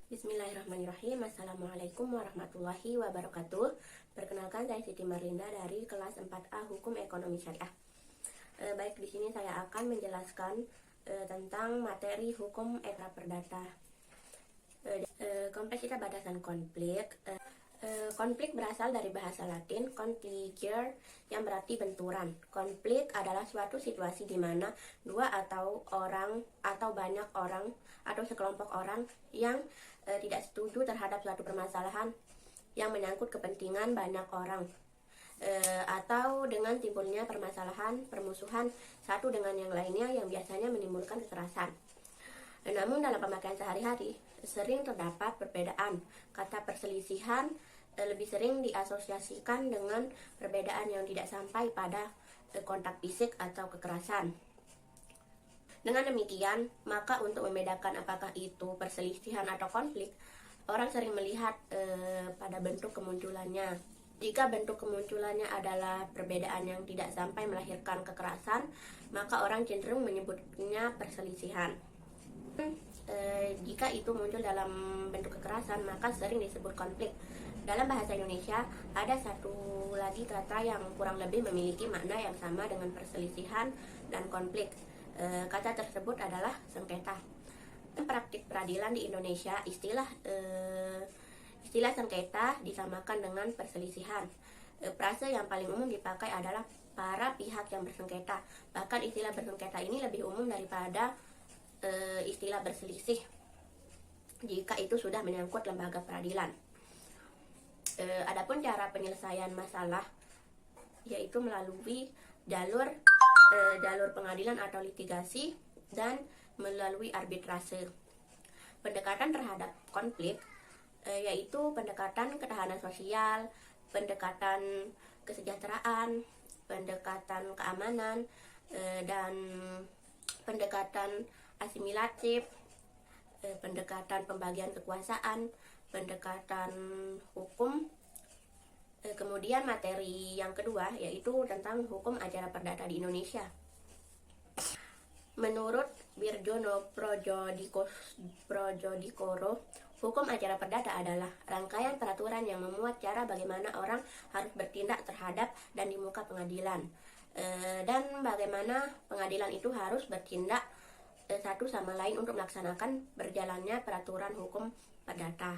Bismillahirrahmanirrahim. Assalamualaikum warahmatullahi wabarakatuh. Perkenalkan, saya Siti Marlinda dari kelas 4A Hukum Ekonomi Syariah. Baik, di sini saya akan menjelaskan tentang materi hukum ekra perdata. Kompleksitas batasan konflik. Konflik berasal dari bahasa Latin confligere yang berarti benturan. Konflik adalah suatu situasi di mana dua atau orang atau banyak orang atau sekelompok orang yang tidak setuju terhadap suatu permasalahan yang menyangkut kepentingan banyak orang, atau dengan timbulnya permasalahan permusuhan satu dengan yang lainnya yang biasanya menimbulkan kekerasan. Namun dalam pemakaian sehari-hari sering terdapat perbedaan. Kata perselisihan lebih sering diasosiasikan dengan perbedaan yang tidak sampai pada kontak fisik atau kekerasan. Dengan demikian, maka untuk membedakan apakah itu perselisihan atau konflik, orang sering melihat pada bentuk kemunculannya. Jika bentuk kemunculannya adalah perbedaan yang tidak sampai melahirkan kekerasan, maka orang cenderung menyebutnya perselisihan. Jika itu muncul dalam bentuk kekerasan, maka sering disebut konflik. Dalam bahasa Indonesia, ada satu lagi kata yang kurang lebih memiliki makna yang sama dengan perselisihan dan konflik. Kata tersebut adalah sengketa. Praktik peradilan di Indonesia, istilah sengketa disamakan dengan perselisihan. Frase yang paling umum dipakai adalah para pihak yang bersengketa. Bahkan istilah bersengketa ini lebih umum daripada istilah berselisih jika itu sudah menyangkut lembaga peradilan. Adapun cara penyelesaian masalah yaitu melalui jalur pengadilan atau litigasi dan melalui arbitrase. Pendekatan terhadap konflik yaitu pendekatan ketahanan sosial, pendekatan kesejahteraan, pendekatan keamanan, dan pendekatan asimilatif, pendekatan pembagian kekuasaan, pendekatan hukum. Kemudian materi yang kedua yaitu tentang hukum acara perdata di Indonesia. Menurut Wirjono Projodikoro, hukum acara perdata adalah rangkaian peraturan yang memuat cara bagaimana orang harus bertindak terhadap dan di muka pengadilan, dan bagaimana pengadilan itu harus bertindak satu sama lain untuk melaksanakan berjalannya peraturan hukum perdata.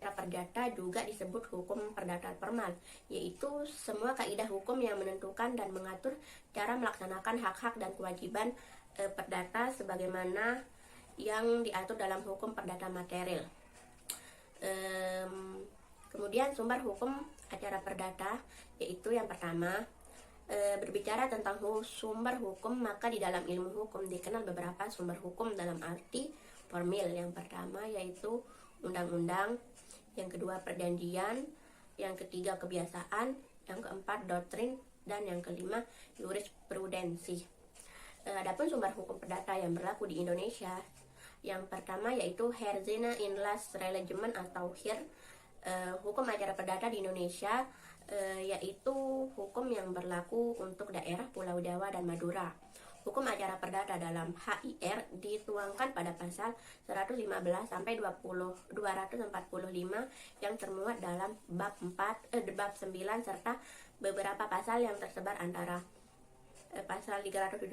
Perdata juga disebut hukum perdata formal, yaitu semua kaidah hukum yang menentukan dan mengatur cara melaksanakan hak-hak dan kewajiban perdata sebagaimana yang diatur dalam hukum perdata material. Kemudian sumber hukum acara perdata, yaitu yang pertama, berbicara tentang sumber hukum, maka di dalam ilmu hukum dikenal beberapa sumber hukum dalam arti formil. Yang pertama yaitu undang-undang, yang kedua perjanjian, yang ketiga kebiasaan, yang keempat doktrin, dan yang kelima jurisprudensi. Adapun sumber hukum perdata yang berlaku di Indonesia, yang pertama yaitu Herzena Inlas Reglement atau HIR. Hukum acara perdata di Indonesia yaitu hukum yang berlaku untuk daerah Pulau Jawa dan Madura. Hukum acara perdata dalam HIR dituangkan pada pasal 115 sampai 245 yang termuat dalam bab 9 serta beberapa pasal yang tersebar antara pasal 372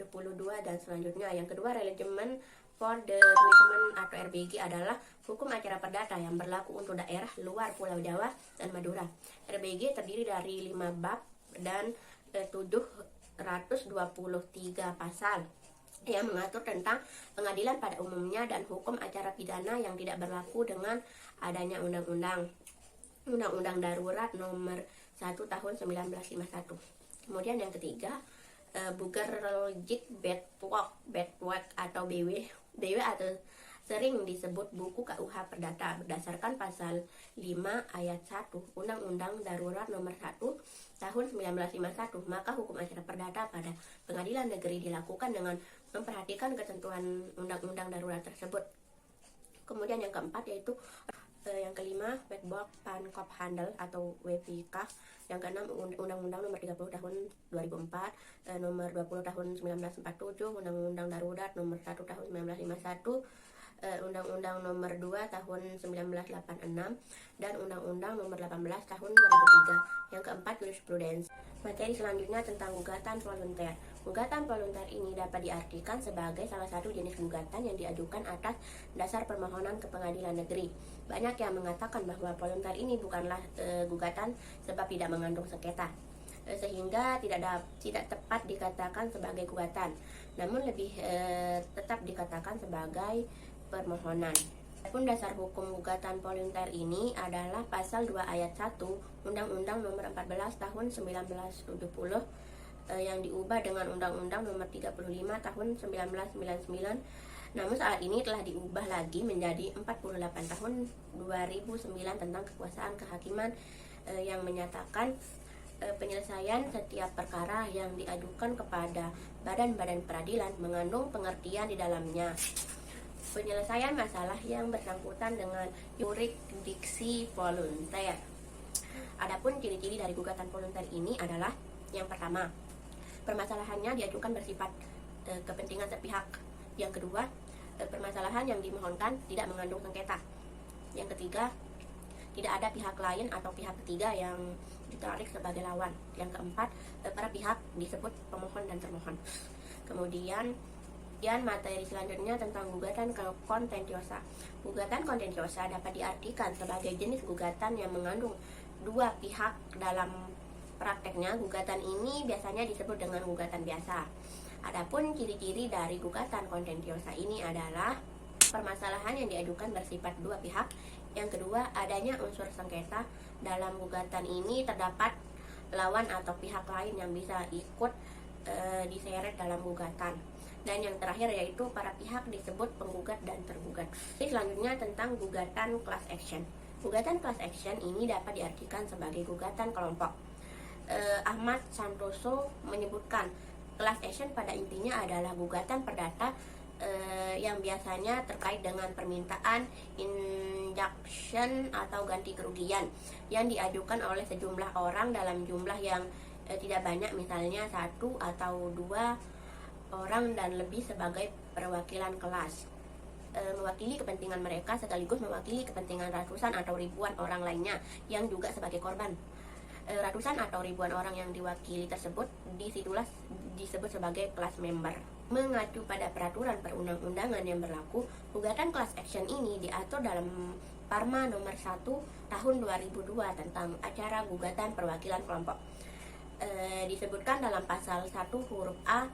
dan selanjutnya. Yang kedua, Reglement for the Movement atau RBG adalah hukum acara perdata yang berlaku untuk daerah luar Pulau Jawa dan Madura. RBG terdiri dari 5 bab dan 723 pasal yang mengatur tentang pengadilan pada umumnya dan hukum acara pidana yang tidak berlaku dengan adanya Undang-Undang Darurat Nomor 1 Tahun 1951. Kemudian yang ketiga, Bugerlogic Bedwork atau BW atau sering disebut buku KUH Perdata berdasarkan pasal 5 ayat 1 Undang-Undang Darurat Nomor 1 Tahun 1951. Maka hukum acara perdata pada pengadilan negeri dilakukan dengan memperhatikan ketentuan undang-undang darurat tersebut. Kemudian yang keempat yaitu yang kelima, Wetboek Pankophandel atau WPK. Yang keenam, Undang-Undang Nomor 30 Tahun 2004, Nomor 20 Tahun 1947, Undang-Undang Darurat Nomor 1 Tahun 1951, Undang-Undang Nomor 2 Tahun 1986 dan Undang-Undang Nomor 18 Tahun 2003. Yang keempat, jurisprudensi. Materi selanjutnya tentang gugatan volunter. Gugatan volunter ini dapat diartikan sebagai salah satu jenis gugatan yang diajukan atas dasar permohonan ke pengadilan negeri. Banyak yang mengatakan bahwa volunter ini bukanlah gugatan sebab tidak mengandung sengketa, sehingga tidak tepat dikatakan sebagai gugatan, namun lebih tetap dikatakan sebagai permohonan. Adapun dasar hukum gugatan volunter ini adalah pasal 2 ayat 1 Undang-Undang Nomor 14 Tahun 1970 yang diubah dengan Undang-Undang Nomor 35 Tahun 1999. Namun saat ini telah diubah lagi menjadi 48 Tahun 2009 tentang kekuasaan kehakiman yang menyatakan penyelesaian setiap perkara yang diajukan kepada badan-badan peradilan mengandung pengertian di dalamnya penyelesaian masalah yang bersangkutan dengan yurisdiksi volunter. Adapun ciri-ciri dari gugatan volunter ini adalah yang pertama, permasalahannya diajukan bersifat kepentingan sepihak. Yang kedua, permasalahan yang dimohonkan tidak mengandung sengketa. Yang ketiga, tidak ada pihak lain atau pihak ketiga yang ditarik sebagai lawan. Yang keempat, para pihak disebut pemohon dan termohon. Kemudian materi selanjutnya tentang gugatan kontentiosa. Gugatan kontentiosa dapat diartikan sebagai jenis gugatan yang mengandung dua pihak. Dalam prakteknya, gugatan ini biasanya disebut dengan gugatan biasa. Adapun ciri-ciri dari gugatan kontentiosa ini adalah permasalahan yang diajukan bersifat dua pihak. Yang kedua, adanya unsur sengketa. Dalam gugatan ini terdapat lawan atau pihak lain yang bisa ikut diseret dalam gugatan. Dan yang terakhir yaitu para pihak disebut penggugat dan tergugat. Selanjutnya tentang gugatan class action. Gugatan class action ini dapat diartikan sebagai gugatan kelompok. Ahmad Santoso menyebutkan class action pada intinya adalah gugatan perdata yang biasanya terkait dengan permintaan injunction atau ganti kerugian yang diajukan oleh sejumlah orang dalam jumlah yang tidak banyak, misalnya satu atau dua orang dan lebih sebagai perwakilan kelas, mewakili kepentingan mereka sekaligus mewakili kepentingan ratusan atau ribuan orang lainnya yang juga sebagai korban. Ratusan atau ribuan orang yang diwakili tersebut disitulah disebut sebagai class member. Mengacu pada peraturan perundang-undangan yang berlaku, gugatan class action ini diatur dalam Parma nomor 1 tahun 2002 tentang acara gugatan perwakilan kelompok. Disebutkan dalam pasal 1 huruf A,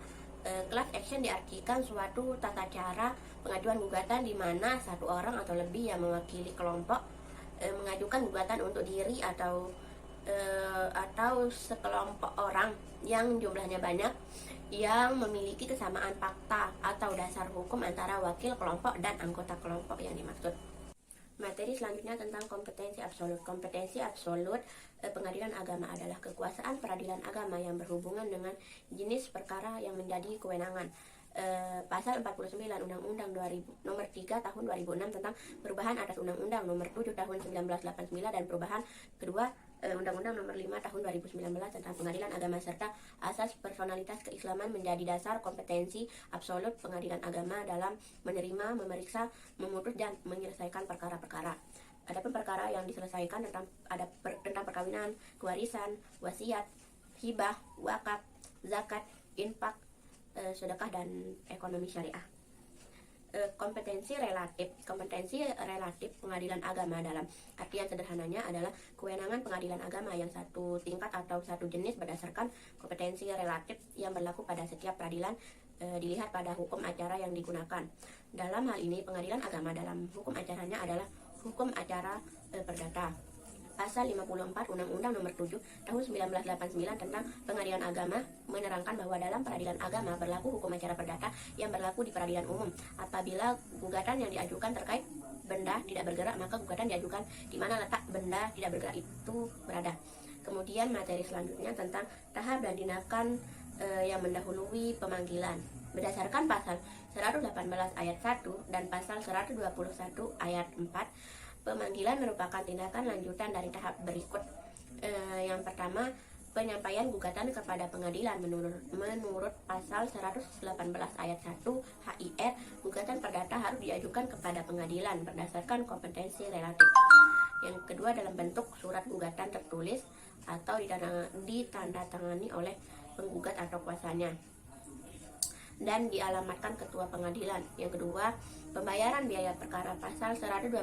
class action diartikan suatu tata cara pengajuan gugatan di mana satu orang atau lebih yang mewakili kelompok mengajukan gugatan untuk diri atau sekelompok orang yang jumlahnya banyak yang memiliki kesamaan fakta atau dasar hukum antara wakil kelompok dan anggota kelompok yang dimaksud. Materi selanjutnya tentang kompetensi absolut. Kompetensi absolut pengadilan agama adalah kekuasaan peradilan agama yang berhubungan dengan jenis perkara yang menjadi kewenangan. Pasal 49 Undang-Undang Nomor 3 Tahun 2006 tentang perubahan atas Undang-Undang Nomor 7 Tahun 1989 dan perubahan kedua Undang-Undang Nomor 5 Tahun 2019 tentang pengadilan agama serta asas personalitas keislaman menjadi dasar kompetensi absolut pengadilan agama dalam menerima, memeriksa, memutus dan menyelesaikan perkara-perkara. Adapun perkara yang diselesaikan tentang perkawinan, kewarisan, wasiat, hibah, wakaf, zakat, infak, sedekah dan ekonomi syariah. Kompetensi relatif pengadilan agama dalam artian sederhananya adalah kewenangan pengadilan agama yang satu tingkat atau satu jenis berdasarkan kompetensi relatif yang berlaku pada setiap peradilan dilihat pada hukum acara yang digunakan. Dalam hal ini pengadilan agama dalam hukum acaranya adalah hukum acara perdata. Pasal 54 Undang-Undang Nomor 7 Tahun 1989 tentang pengadilan agama menerangkan bahwa dalam peradilan agama berlaku hukum acara perdata yang berlaku di peradilan umum. Apabila gugatan yang diajukan terkait benda tidak bergerak, maka gugatan diajukan di mana letak benda tidak bergerak itu berada. Kemudian materi selanjutnya tentang tahap dan tindakan yang mendahului pemanggilan. Berdasarkan pasal 118 ayat 1 dan pasal 121 ayat 4, pemanggilan merupakan tindakan lanjutan dari tahap berikut. Yang pertama, penyampaian gugatan kepada pengadilan menurut pasal 118 ayat 1 HIR, gugatan perdata harus diajukan kepada pengadilan berdasarkan kompetensi relatif. Yang kedua, dalam bentuk surat gugatan tertulis atau ditandatangani oleh penggugat atau kuasanya dan dialamatkan ketua pengadilan. Yang kedua, pembayaran biaya perkara pasal 121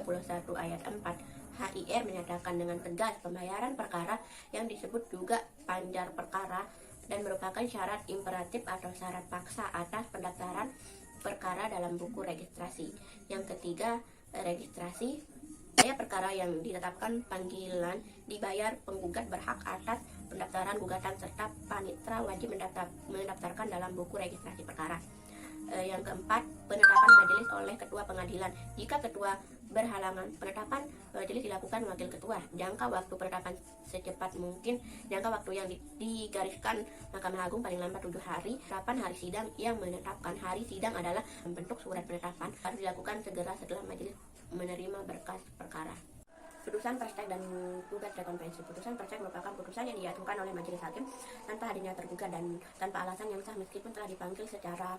ayat 4 HIR menyatakan dengan tegas pembayaran perkara yang disebut juga panjar perkara dan merupakan syarat imperatif atau syarat paksa atas pendaftaran perkara dalam buku registrasi. Yang ketiga, registrasi. Biaya perkara yang ditetapkan panggilan dibayar penggugat berhak atas pendaftaran gugatan serta panitra wajib mendaftarkan dalam buku registrasi perkara. Yang keempat, penetapan majelis oleh ketua pengadilan. Jika ketua berhalangan, penetapan majelis dilakukan wakil ketua. Jangka waktu penetapan secepat mungkin. Jangka waktu yang digariskan Mahkamah Agung paling lambat 7 hari. Penetapan hari sidang yang menetapkan hari sidang adalah bentuk surat penetapan harus dilakukan segera setelah majelis menerima berkas perkara. Putusan Perstek dan gugat rekonvensi. Putusan Perstek merupakan putusan yang dijatuhkan oleh majelis hakim tanpa hadirnya tergugat dan tanpa alasan yang sah meskipun telah dipanggil secara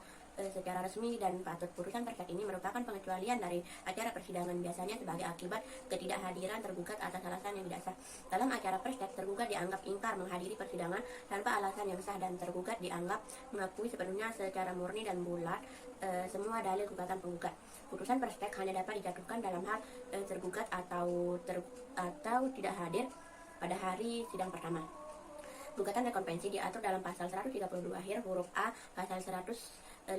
resmi dan patut. Putusan Perstek ini merupakan pengecualian dari acara persidangan biasanya sebagai akibat ketidakhadiran tergugat atas alasan yang tidak sah. Dalam acara Perstek, tergugat dianggap ingkar menghadiri persidangan tanpa alasan yang sah dan tergugat dianggap mengakui sepenuhnya secara murni dan bulat semua dalil gugatan penggugat. Putusan Perstek hanya dapat dijatuhkan dalam hal tergugat atau tidak hadir pada hari sidang pertama. Gugatan rekonvensi diatur dalam pasal 132 akhir huruf A pasal 158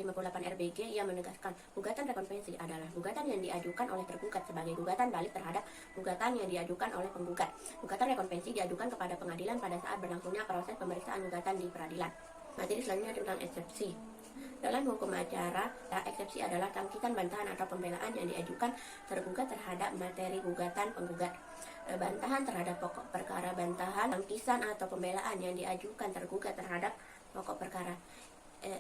RBG yang menegaskan gugatan rekonvensi adalah gugatan yang diajukan oleh tergugat sebagai gugatan balik terhadap gugatan yang diajukan oleh penggugat. Gugatan rekonvensi diajukan kepada pengadilan pada saat berlangsungnya proses pemeriksaan gugatan di peradilan. Materi selanjutnya tentang eksepsi. Dalam hukum acara, eksepsi adalah tangkitan bantahan atau pembelaan yang diajukan tergugat terhadap materi gugatan penggugat. Bantahan terhadap pokok perkara. Bantahan, tangkisan atau pembelaan yang diajukan tergugat terhadap pokok perkara.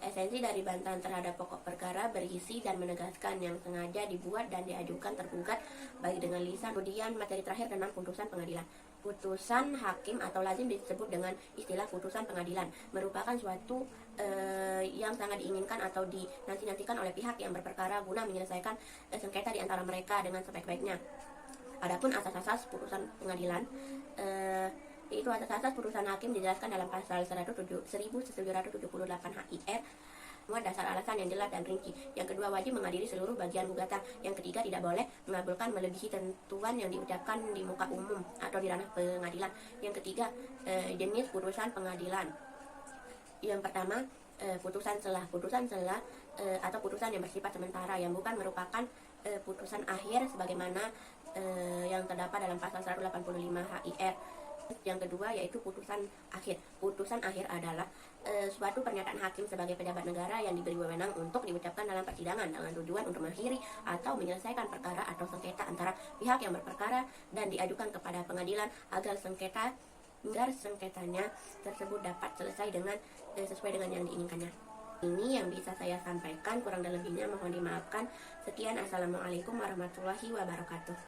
Esensi dari bantahan terhadap pokok perkara berisi dan menegaskan yang sengaja dibuat dan diajukan tergugat baik dengan lisan. Kemudian materi terakhir tentang putusan pengadilan. Putusan hakim atau lazim disebut dengan istilah putusan pengadilan, merupakan suatu yang sangat diinginkan atau dinanti-nantikan oleh pihak yang berperkara guna menyelesaikan sengketa di antara mereka dengan sebaik-baiknya. Adapun asas-asas putusan pengadilan, yaitu asas-asas putusan hakim dijelaskan dalam pasal 1778 HIR. Semua dasar alasan yang jelas dan rinci. Yang kedua, wajib menghadiri seluruh bagian gugatan. Yang ketiga, tidak boleh mengabulkan melebihi tentuan yang diucapkan di muka umum atau di ranah pengadilan. Yang ketiga, jenis putusan pengadilan. Yang pertama, putusan selah. Putusan selah atau putusan yang bersifat sementara yang bukan merupakan putusan akhir sebagaimana yang terdapat dalam pasal 185 HIR. Yang kedua yaitu putusan akhir. Putusan akhir adalah suatu pernyataan hakim sebagai pejabat negara yang diberi wewenang untuk diucapkan dalam persidangan dengan tujuan untuk mengakhiri atau menyelesaikan perkara atau sengketa antara pihak yang berperkara dan diajukan kepada pengadilan agar sengketanya tersebut dapat selesai dengan sesuai dengan yang diinginkannya. Ini yang bisa saya sampaikan, kurang dan lebihnya mohon dimaafkan. Sekian, assalamualaikum warahmatullahi wabarakatuh.